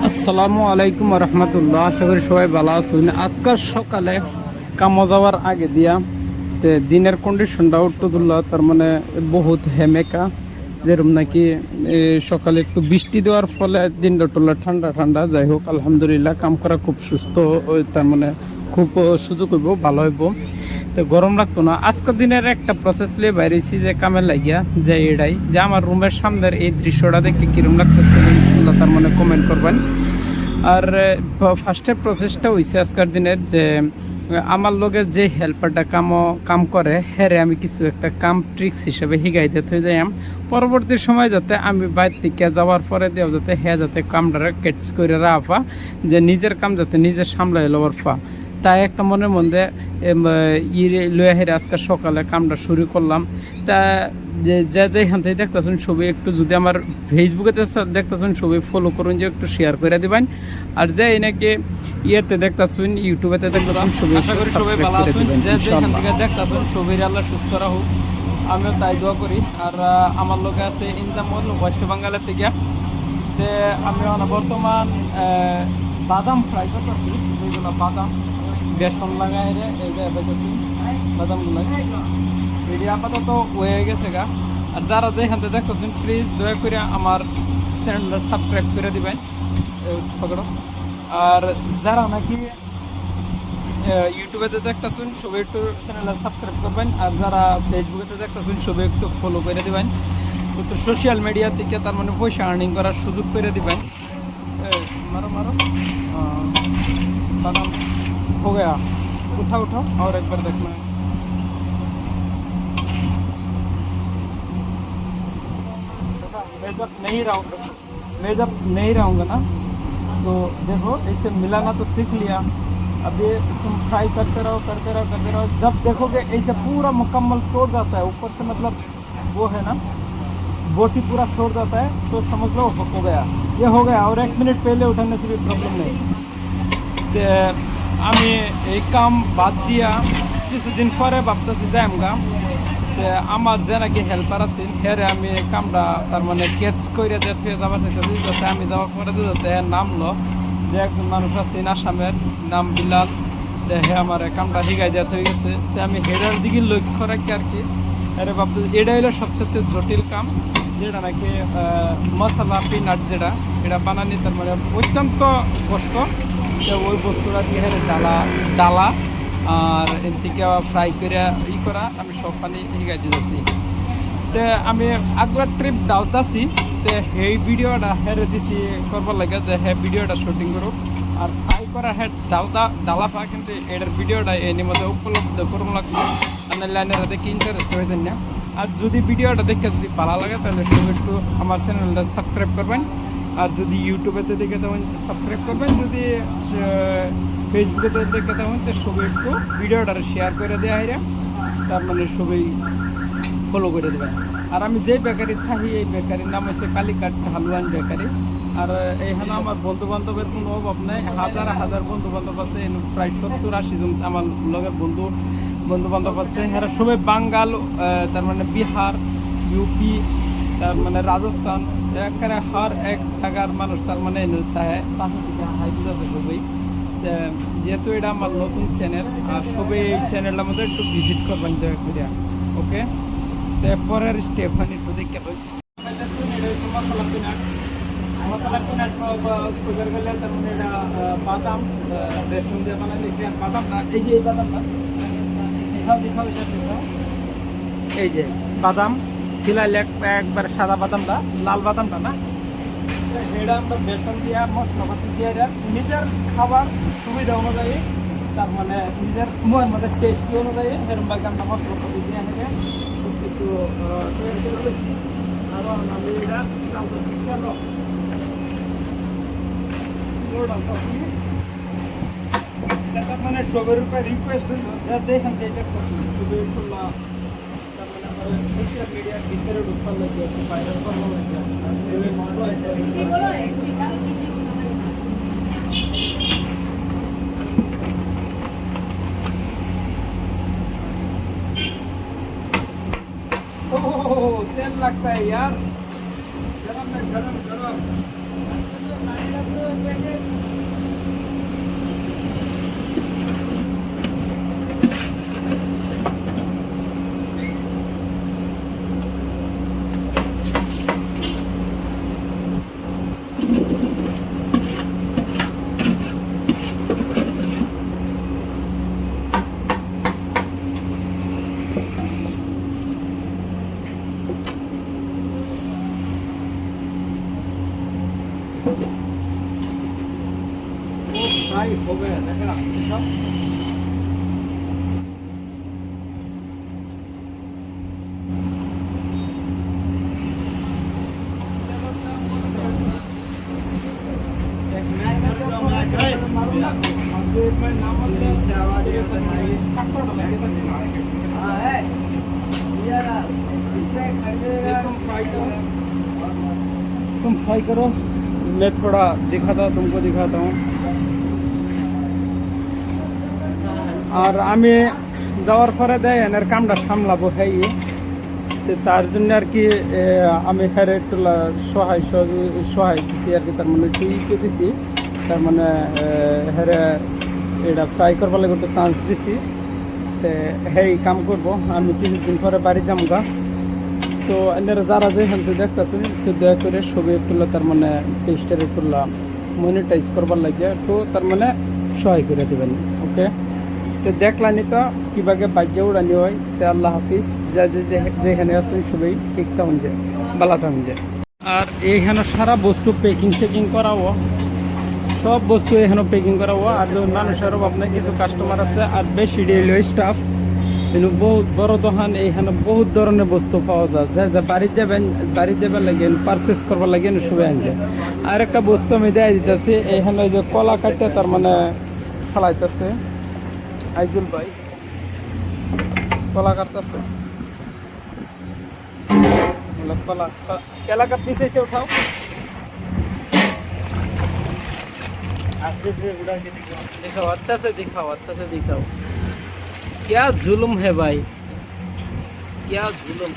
আসসালামু আলাইকুম রহমতুল্লাহ। আশা করি সবাই ভালো আছেন। আজকাল সকালে কামো যাওয়ার আগে দিয়া দিনের কন্ডিশনটা উঠতুল্লাহ, তার মানে বহুত হেমেকা, যেরকম নাকি সকালে একটু বৃষ্টি দেওয়ার ফলে দিনটা টুল্লা ঠান্ডা ঠান্ডা। যাই হোক, আলহামদুলিল্লাহ কাম করা খুব সুস্থ, তার মানে খুব সুযোগ হইব, ভালো হইব, তো গরম লাগতো না। আজকের দিনের একটা প্রসেস লিয়ে বাইরেছি যে কামে লাগিয়া যে এটাই যে আমার রুমের সামনের এই দৃশ্যটা দেখে কিরম লাগছে তার মানে কমেন্ট করবেন। আর ফার্স্টের প্রসেসটা হয়েছে আজকের দিনের যে আমার লগে যে হেল্পারটা কাম করে হ্যারে আমি কিছু একটা কাম ট্রিক্স হিসেবে শিখাই দিতে যাই। পরবর্তী সময় যাতে আমি বাইরে থেকে যাওয়ার পরে দেওয়া যাতে হ্যাঁ যাতে কামটারে ক্যাচ করে রাখা, যে নিজের কাম যাতে নিজে সামলাই লওয়ার ফা, তাই একটা মনের মধ্যে লয়ে হেরে আজকে সকালে কামটা শুরু করলাম। তা যে যেখান থেকে দেখতেছেন ছবি একটু যদি আমার ফেসবুকে দেখতেছেন ছবি ফলো করুন, যে একটু শেয়ার করে দিবেন। আর যে নাকি ইয়েতে দেখতেছেন ইউটিউবেতে দেখতেছেন ছবি, আশা করি সবাই ভালো আছেন। যে যেখান থেকে দেখতেছেন ছবির আল্লাহ সুস্থ রাখুক, আমিও তাই দোয়া করি। আর আমার লোকে আছে ইনজামুল ওয়েস্ট বেঙ্গলের থেকে। যে আমি বর্তমান বাদাম ফ্রাই করতেছি, যেগুলো বাদাম বেসন লাগাই রে এই যে বেঁচেছি বাদামগুলো ভিডিও আপাতত হয়ে গেছে গা। আর যারা যেখান থেকে দেখতেছেন প্লিজ দয়া করে আমার চ্যানেলটা সাবস্ক্রাইব করে দিবেন পকড়ো। আর যারা নাকি ইউটিউবেতে দেখতেছেন সবাই একটু চ্যানেলটা সাবস্ক্রাইব করবেন। আর যারা ফেসবুকেতে দেখতেছেন সবাই একটু ফলো করে দিবেন। একটু সোশ্যাল মিডিয়া থেকে তার মানে পয়সা আর্নিং করার সুযোগ করে দিবেন। मारो मारो बादाम हो गया, उठा उठा और एक बार देखना है। मैं जब नहीं रहूँगा ना तो देखो ऐसे मिलाना तो सीख लिया। अभी तुम फ्राई करते रहो करते रहो करते रहो, जब देखोगे ऐसे पूरा मुकम्मल तोड़ जाता है ऊपर से, मतलब वो है ना बोटी पूरा छोड़ जाता है, तो समझ लो हो गया, ये हो गया। और 1 मिनट पहले उठाने से भी प्रॉब्लम नहीं। तो আমি এই কাম বাদ দিয়া কিছুদিন পরে ভাবতেছি যে আমরা আমার যে নাকি হেল্পার আছেন হেরে আমি কামটা তার মানে ক্যাচ করে দিয়ে যাওয়া চাইতেছি, যাতে আমি যাওয়ার পরে যাতে নামলো যে একজন মানুষ আছেন আসামের নাম বিলাল, হে আমার কামটা শিখাই দেওয়া হয়ে গেছে। তো আমি হেডার দিকে লক্ষ্য রাখি আর কি। আরে ভাবতেছি এটা হলো সবচেয়ে জটিল কাম, যেটা নাকি মশলা পিনাট যেটা এটা বানানি তার মানে অত্যন্ত কষ্ট। ওই বস্তুটা দিয়ে ডালা আর এর থেকে ফ্রাই করে করা আমি সব পানি শিখাইতে যাচ্ছি। তো আমি আগলা ট্রিপ দাওতাছি, তো সেই ভিডিওটা হেরে দিছি করবার লাগে যে হ্যাঁ ভিডিওটা শুটিং করুক। আর ফ্রাই করা হ্যাঁ ডালা পা, কিন্তু এটার ভিডিওটা এর মধ্যে উপলব্ধ করবো লাগবে, আপনার লাইনের দেখে ইন্টারেস্ট হয়ে না। আর যদি ভিডিওটা দেখে যদি ভালো লাগে তাহলে সবাই একটু আমার চ্যানেলটা সাবস্ক্রাইব করবেন। আর যদি ইউটিউবেতে দেখে তেমন সাবস্ক্রাইব করবেন, যদি ফেসবুকেতে দেখে তেমন তো সবাই একটু ভিডিওটা শেয়ার করে দেওয়া হয়, তার মানে সবাই ফলো করে দেবেন। আর আমি যে বেকারি থাকি এই বেকারির নাম হচ্ছে কালীঘাট হালুয়ান বেকারি। আর এইখানে আমার বন্ধু বান্ধবের কোনো অভাব নেই, হাজার হাজার বন্ধু বান্ধব আছে, প্রায় 70-80 জন আমার লগের বন্ধু বান্ধব আছে। এরা সবাই বাঙ্গাল, তার মানে বিহার, ইউপি, তার মানে রাজস্থান, একেবারে হর এক জায়গার মানুষ তার মানে পাশে থেকে হাইট আছে সবাই। যেহেতু এটা আমার নতুন চ্যানেল, আর সবাই এই চ্যানেলটার মধ্যে একটু ভিজিট করবেন দয়া করে, ওকে। তো পরের স্টেফান একটু দেখে এটা হচ্ছে মশলা পিনাট খোঁজার গেলে তার মানে এটা বাদাম বেসন দিয়ে বানাই দিয়েছি। আর বাদামটা এই যে এই বাদামটা এই যে বাদাম সিলাইলে একবার সাদা বাদামটা, লাল বাদামটা না, এটা আমরা বেসন দিয়া মশলাপাতি দিয়ে নিজের খাবার সুবিধা অনুযায়ী, তার মানে নিজের মনের মধ্যে টেস্টি অনুযায়ী এরকম ভাবে আমরা মশলাপাতি দিয়ে এনেকে সব কিছু তৈরি করে রয়েছি। আরও আমি এটা তার মানে সবের উপরে রিকোয়েস্ট হইল যে এখান থেকে সবে করলাম, তার মানে আমার সোশ্যাল মিডিয়ার ভিতরে ঢুকবার লাগে একটু ভাইরাল করবো तेल लगता है यार, गरम में गरम गरम फ्राई हो गया देखा सब। तुम फ्राई करो, मैं थोड़ा तुमको दिखाता हूँ। আর আমি যাওয়ার পরে দেয় এনার কামটা সামলাবো হ্যাঁ তো তার জন্য আর কি আমি হ্যাঁ একটু সহায় দিছি আর কি, তার মানে একটু ইকে দিছি, তার মানে হ্যাঁ এটা ফ্রাই করবার লাগে একটু চান্স দিছি। তো হ্যাঁ কাম করবো, আমি কিছুদিন পরে বাড়ি যামগা। তো এনারা যারা যেখান থেকে দেখতেছেন একটু দয়া করে ছবি একটুলা তার মানে পেজটার একটুলা মনিটাইজ করবার লাগে একটু তার মানে সহায় করে দেবেন। ওকে, তো দেখলানি তো কীভাবে বাজ্যে উড়ানি হয়। তো আল্লাহ হাফিজ, যেখানে আসুন সবাই ঠিক থাকুন যায়, ভালো থাকুন যায়। আর এইখানে সারা বস্তু চেকিং করাও, সব বস্তু এখানে প্যাকিং করাও। আর মানুষেরও আপনার কিছু কাস্টমার আছে আর বেশি ডেইলি স্টাফ, কিন্তু বহুত বড় দোকান। এইখানে বহুত ধরনের বস্তু পাওয়া যায়, যা বাড়ি যাবেন লাগে পারচেস করবার লাগে সবাই আনছে। আর একটা বস্তু আমি দেয় দিতেছি, এইখানে যে কলা কাটতে তার মানে ফেলাইতেছে আইজুল ভাই, কলা কাটতেছে। কলা केला का पीस ऐसे उठाओ, अच्छे से उड़ा के दिखाओ, अच्छा से दिखाओ। क्या जुल्म है भाई, क्या जुल्म।